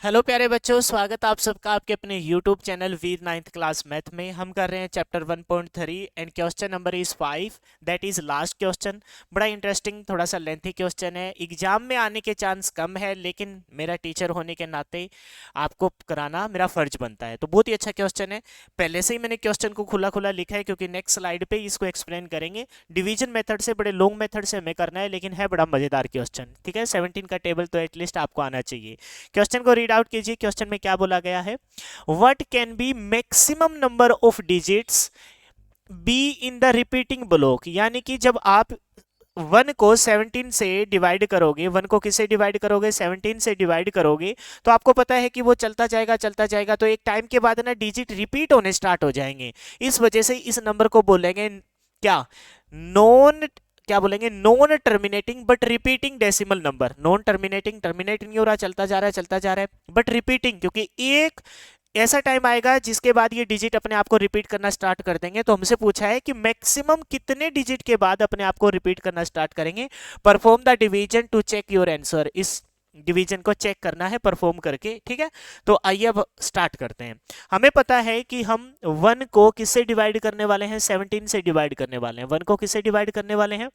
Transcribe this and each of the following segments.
Hello प्यारे बच्चों, स्वागत आप सबका आपके अपने यूट्यूब चैनल वीर नाइन्थ क्लास मैथ में। हम कर रहे हैं chapter 1.3 and question number is 5, that is last question. बड़ा इंटरेस्टिंग, थोड़ा सा लेंथी क्वेश्चन है, एग्जाम में आने के चांस कम है, लेकिन मेरा टीचर होने के नाते आपको कराना मेरा फर्ज बनता है। तो बहुत ही अच्छा क्वेश्चन है। पहले से ही मैंने क्वेश्चन को खुला खुला लिखा है, क्योंकि नेक्स्ट स्लाइड पे इसको एक्सप्लेन करेंगे। डिवीजन मेथड से, बड़े लॉन्ग मेथड से हमें करना है, लेकिन है बड़ा मजेदार क्वेश्चन। ठीक है, 17 का टेबल तो एटलीस्ट आपको आना चाहिए। क्वेश्चन को रीड आउट कीजिए। क्वेश्चन में क्या बोला गया है? What can be maximum number of digits be in the repeating block. यानी कि जब आप 1 को 17 से डिवाइड करोगे, 1 को किससे डिवाइड करोगे? 17 से डिवाइड करोगे, तो आपको पता है कि वो चलता जाएगा चलता जाएगा, तो एक टाइम के बाद ना डिजिट रिपीट होने स्टार्ट हो जाएंगे। इस वजह से इस नंबर को बोलेंगे क्या? नॉन, क्या बोलेंगे? Non terminating but repeating decimal number. Non terminating, terminate नहीं हो रहा, चलता जा रहा है चलता जा रहा है, बट रिपीटिंग, क्योंकि एक ऐसा टाइम आएगा जिसके बाद ये डिजिट अपने आप को रिपीट करना स्टार्ट कर देंगे। तो हमसे पूछा है कि मैक्सिमम कितने डिजिट के बाद अपने आप को रिपीट करना स्टार्ट करेंगे। Perform the division to check your answer. इस डिवीजन को चेक करना है परफॉर्म करके। ठीक है, तो आइए अब स्टार्ट करते हैं। हमें पता है कि हम 1 को किससे डिवाइड करने वाले हैं? 17 से डिवाइड करने वाले हैं। 1 को किससे डिवाइड करने वाले हैं?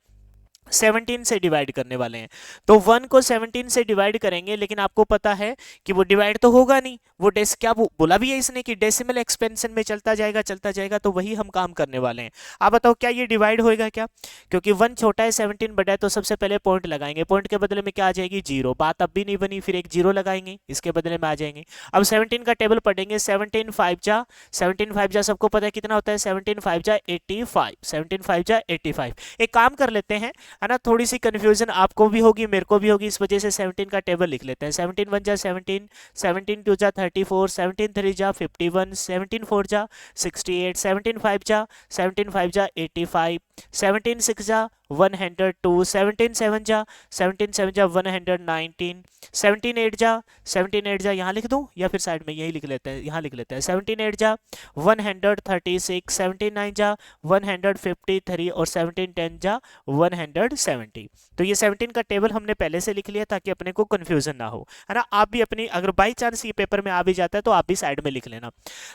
17 से डिवाइड करने वाले हैं। तो 1 को 17 से डिवाइड करेंगे, लेकिन आपको पता है कि वो डिवाइड तो होगा नहीं। वो क्या बोला भी है इसने कि डेसिमल एक्सपेंशन में चलता जाएगा चलता जाएगा, तो वही हम काम करने वाले हैं। आप बताओ क्या ये डिवाइड होएगा क्या? क्योंकि 1 छोटा है, 17 बड़ा है, तो सबसे पहले पॉइंट लगाएंगे। पॉइंट के बदले में क्या आ जाएगी? 0। बात अब भी नहीं बनी, फिर एक 0 लगाएंगे, इसके बदले में आ जाएंगे। अब 17 का टेबल पढ़ेंगे। 17 5 जा, 17 5 जा सबको पता है कितना होता है? 17 5 जा 85, 17 5 जा 85। एक काम कर लेते हैं, है ना, थोड़ी सी कंफ्यूजन आपको भी होगी मेरे को भी होगी, इस वजह से 17 का टेबल लिख लेते हैं। 17 1 जा 17, 17 2 जा 34, 17 3 जा 51, 17 4 जा 68, 17 5 जा 17 5 जा 85, 17 6 जा 102, 17 7 जा 17 7 जा 119, 17 8 जा 17 8 जा यहाँ लिख दूं या फिर साइड में यही लिख लेते हैं, यहाँ लिख लेते हैं। 17 8 जा 136, 17 9 जा 153 और 17 10 जा 170। तो ये 17 का टेबल हमने पहले से लिख लिया ताकि अपने को कंफ्यूजन ना हो, है ना। आप भी अपनी, अगर बाई चांस ये पेपर में आ भी जाता है तो आप भी साइड में लिख लेना।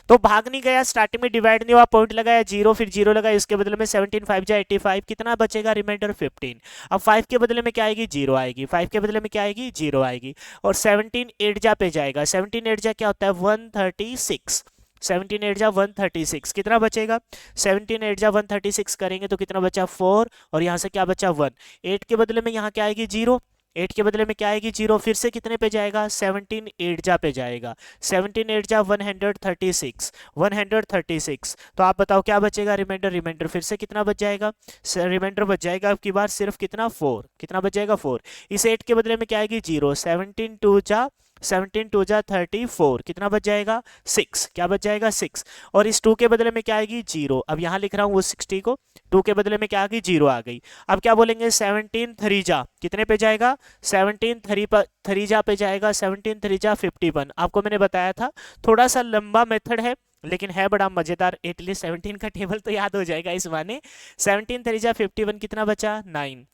तो भाग नहीं गया, स्टार्टिंग में डिवाइड नहीं हुआ, पॉइंट लगाया 0, फिर 0 लगाया, इसके बदले में 17 5 जा 85, कितना बचेगा? रिमाइंडर 15। अब 5 के बदले में क्या आएगी? 0 आएगी। 5 के बदले में क्या आएगी? 0 आएगी। और 17 8 जा पे जाएगा। 17 8 जा क्या होता है? 136। 17 8 जा 136, कितना बचेगा? 17 8 जा 136 करेंगे तो कितना बचा? 4, और यहाँ से क्या बचा? 1। 8 के बदले में यहाँ क्या आएगी? 0। 8 के बदले में क्या आएगी? 0। फिर से कितने पे जाएगा? 17 8 जा पे जाएगा। 17 8 जा 136, 136। तो आप बताओ क्या बचेगा? रिमाइंडर। रिमाइंडर फिर से कितना बच जाएगा? रिमाइंडर बच जाएगा अब की बार सिर्फ कितना? 4। कितना बच जाएगा? 4। इस 8 के बदले में क्या आएगी? 0। 17 2 जा 17 2 जा 34, कितना बच जाएगा? 6। क्या बच जाएगा? 6। और इस 2 के बदले में क्या आएगी? 0। अब यहाँ लिख रहा हूँ वो 60 को, 2 के बदले में क्या आ गई? 0 आ गई। अब क्या बोलेंगे? 17 3 जा कितने पे जाएगा? 17 3 जा पे जाएगा। 17 3 जा 51। आपको मैंने बताया था थोड़ा सा लंबा मेथड है, लेकिन है बड़ा मजेदार। एटलीस्ट 17 का टेबल तो याद हो जाएगा इस बहाने। 17 3 जा 51, कितना बचा? 9।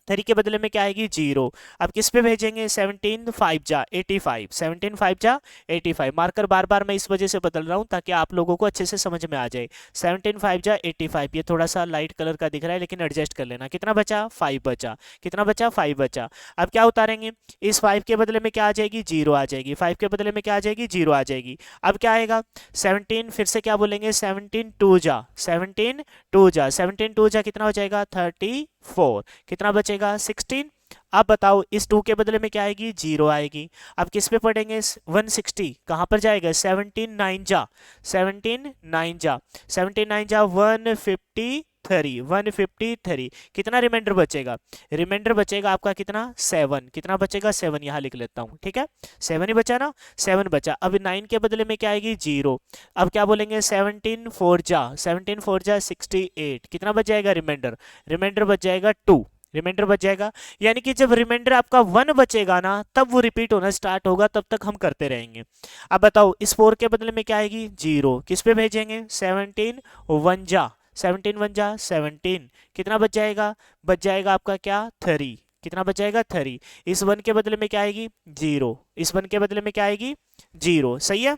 3 के बदले में क्या आएगी? 0। अब किस पे भेजेंगे? 17 5 जा 85, 17 5 जा 85। मार्कर बार बार मैं इस वजह से बदल रहा हूं ताकि आप लोगों को अच्छे से समझ में आ जाए। 17 5 जा 85, ये थोड़ा सा लाइट कलर का दिख रहा है, लेकिन एडजस्ट कर लेना। कितना बचा? 5 बचा। कितना बचा? 5 बचा। अब क्या उतारेंगे? इस 5 के बदले में क्या आ जाएगी? 0 आ जाएगी। 5 के बदले में क्या आ जाएगी? 0 आ जाएगी। अब क्या आएगा? 17 फिर से क्या बोलेंगे? 17 2 जा 17 2 जा 17 2 जा कितना हो जाएगा? 34। कितना बचेगा? 16। अब बताओ इस 2 के बदले में क्या आएगी? 0 आएगी। अब किस पे पढ़ेंगे? 160 कहां पर जाएगा? 17 9 जा 17 9 जा 17 9 जा 153, 153। कितना रिमाइंडर बचेगा? रिमाइंडर बचेगा आपका कितना? 7। कितना बचेगा? 7 यहां लिख लेता हूं। ठीक है, 7 ही बचा ना, 7 बचा। अब 9 के बदले में क्या आएगी? 0। अब क्या बोलेंगे? 17 4 जा 17 4 जा 68, कितना बच जाएगा? रिमाइंडर। रिमाइंडर बच जाएगा 2। रिमाइंडर बच जाएगा, यानी कि जब रिमाइंडर आपका 1 बचेगा ना, तब वो रिपीट होना स्टार्ट होगा, तब तक हम करते रहेंगे। अब बताओ इस 4 के बदले में क्या आएगी? 0। किस पे भेजेंगे? 17 1 जा 17 1 जा 17, कितना बच जाएगा? बच जाएगा आपका क्या? 3। कितना बच जाएगा 3। इस 1 के बदले में क्या आएगी 0, इस 1 के बदले में क्या आएगी 0, सही है।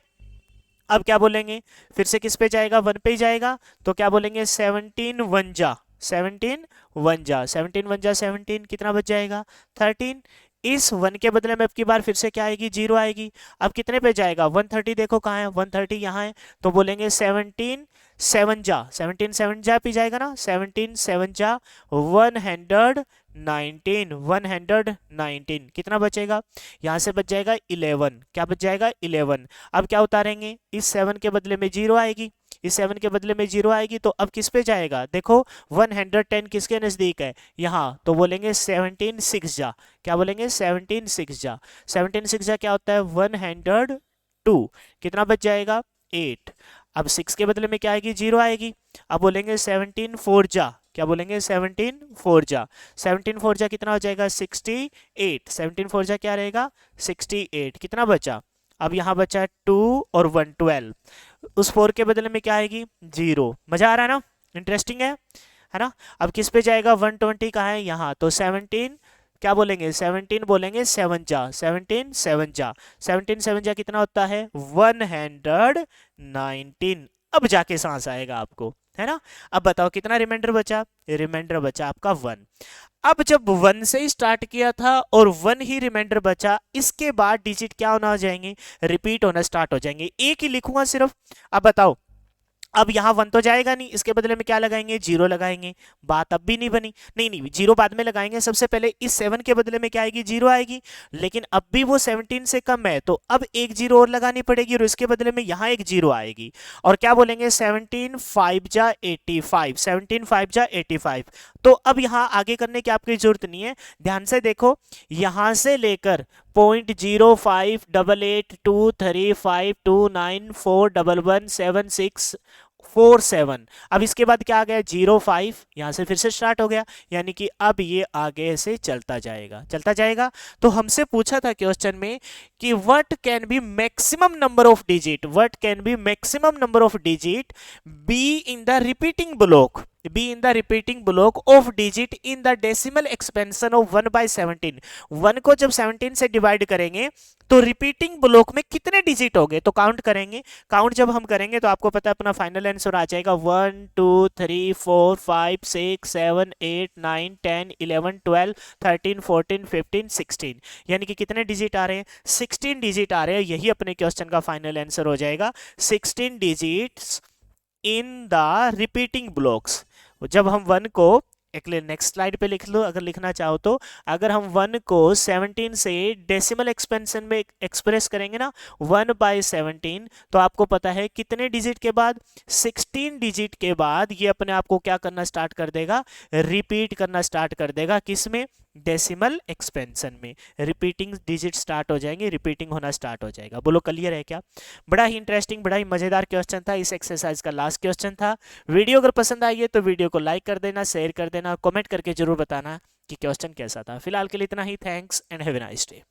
अब क्या बोलेंगे, फिर से किस पे जाएगा 1 पे ही जाएगा, तो क्या बोलेंगे 17 1 जा 17 1 जा 17 1 जा 17, कितना बच जाएगा 13। इस 1 के बदले में अब की बार फिर से क्या आएगी 0 आएगी। अब कितने पे जाएगा 130, देखो कहाँ है 130 यहाँ है, तो बोलेंगे 17 7 जा 17 7 जा पे जाएगा ना, 17 7 जा 119 119, कितना बचेगा यहाँ से बच जाएगा 11, क्या बच जाएगा 11। अब क्या उतारेंगे, इस 7 के बदले में 0 आएगी, इस 7 के बदले में 0 आएगी, तो अब किस पे जाएगा, देखो 110 किसके नजदीक है यहाँ, तो बोलेंगे 17 6 जा, क्या बोलेंगे 17 6 जा 17 6 जा क्या होता है 102, कितना बच जाएगा 8। अब 6 के बदले में क्या आएगी 0 आएगी, अब बोलेंगे 17 4 जा, क्या बोलेंगे 17 4 जा 17 4 जा कितना हो जाएगा 68, 17 4 जा क्या रहेगा 68, कितना बचा, अब यहाँ बचा 2 और 1 12, उस 4 के बदले में क्या आएगी 0। मजा आ रहा है ना, इंटरेस्टिंग है ना। अब किस पे जाएगा 120 कहाँ है यहाँ, तो 17 क्या बोलेंगे 17 बोलेंगे 7 जा 17 7 जा 17 7 जा कितना होता है 119। अब जाके सांस आएगा आपको, है ना। अब बताओ कितना रिमाइंडर बचा, रिमाइंडर बचा आपका 1। अब जब 1 से ही स्टार्ट किया था और 1 ही रिमाइंडर बचा, इसके बाद डिजिट क्या होना हो जाएंगे, रिपीट होना स्टार्ट हो जाएंगे, एक ही लिखूंगा सिर्फ। अब बताओ, अब यहाँ 1 तो जाएगा नहीं, इसके बदले में क्या लगाएंगे 0 लगाएंगे, बात अब भी नहीं बनी, नहीं नहीं 0 बाद में लगाएंगे, सबसे पहले इस 7 के बदले में क्या आएगी 0 आएगी, लेकिन अब भी वो 17 से कम है, तो अब एक 0 और लगानी पड़ेगी और इसके बदले में यहाँ एक 0 आएगी, और क्या बोलेंगे 17 5 जा 85 17 5 जा 85। तो अब यहाँ आगे करने की आपकी जरूरत नहीं है, ध्यान से देखो, यहाँ से लेकर 0.05882352941177 अब इसके बाद क्या आ गया 05, यहां से फिर से स्टार्ट हो गया, यानी कि अब ये आगे से चलता जाएगा। तो हमसे पूछा था क्वेश्चन में कि what can be maximum number of digit, what can be maximum number of digit be in the repeating block, be in the repeating block of digit in the decimal expansion of 1/17। 1 को जब 17 से divide करेंगे तो repeating block में कितने digit हो गए, तो काउंट करेंगे, काउंट जब हम करेंगे तो आपको पता है अपना फाइनल आंसर आ जाएगा 1 2 3 4 5 6 7 8 9 10 11 12 13 14 15 16, यानी कि कितने डिजिट आ रहे हैं 16 डिजिट आ रहे हैं, यही अपने क्वेश्चन का फाइनल आंसर हो जाएगा 16 digits in the repeating blocks. जब हम 1 को एक नेक्स्ट स्लाइड पे लिख लो अगर लिखना चाहो तो, अगर हम 1 को 17 से डेसिमल एक्सपेंशन में एक्सप्रेस करेंगे ना 1/17, तो आपको पता है कितने डिजिट के बाद 16 डिजिट के बाद ये अपने आप को क्या करना स्टार्ट कर देगा, रिपीट करना स्टार्ट कर देगा, किसमें डेसिमल एक्सपेंशन में रिपीटिंग डिजिट स्टार्ट हो जाएंगे, रिपीटिंग होना स्टार्ट हो जाएगा। बोलो क्लियर है क्या। बड़ा ही इंटरेस्टिंग बड़ा ही मजेदार क्वेश्चन था, इस एक्सरसाइज का लास्ट क्वेश्चन था। वीडियो अगर पसंद आई है तो वीडियो को लाइक कर देना, शेयर कर देना, कमेंट करके जरूर बताना कि क्वेश्चन कैसा था। फिलहाल के लिए इतना ही, thanks and have a nice day.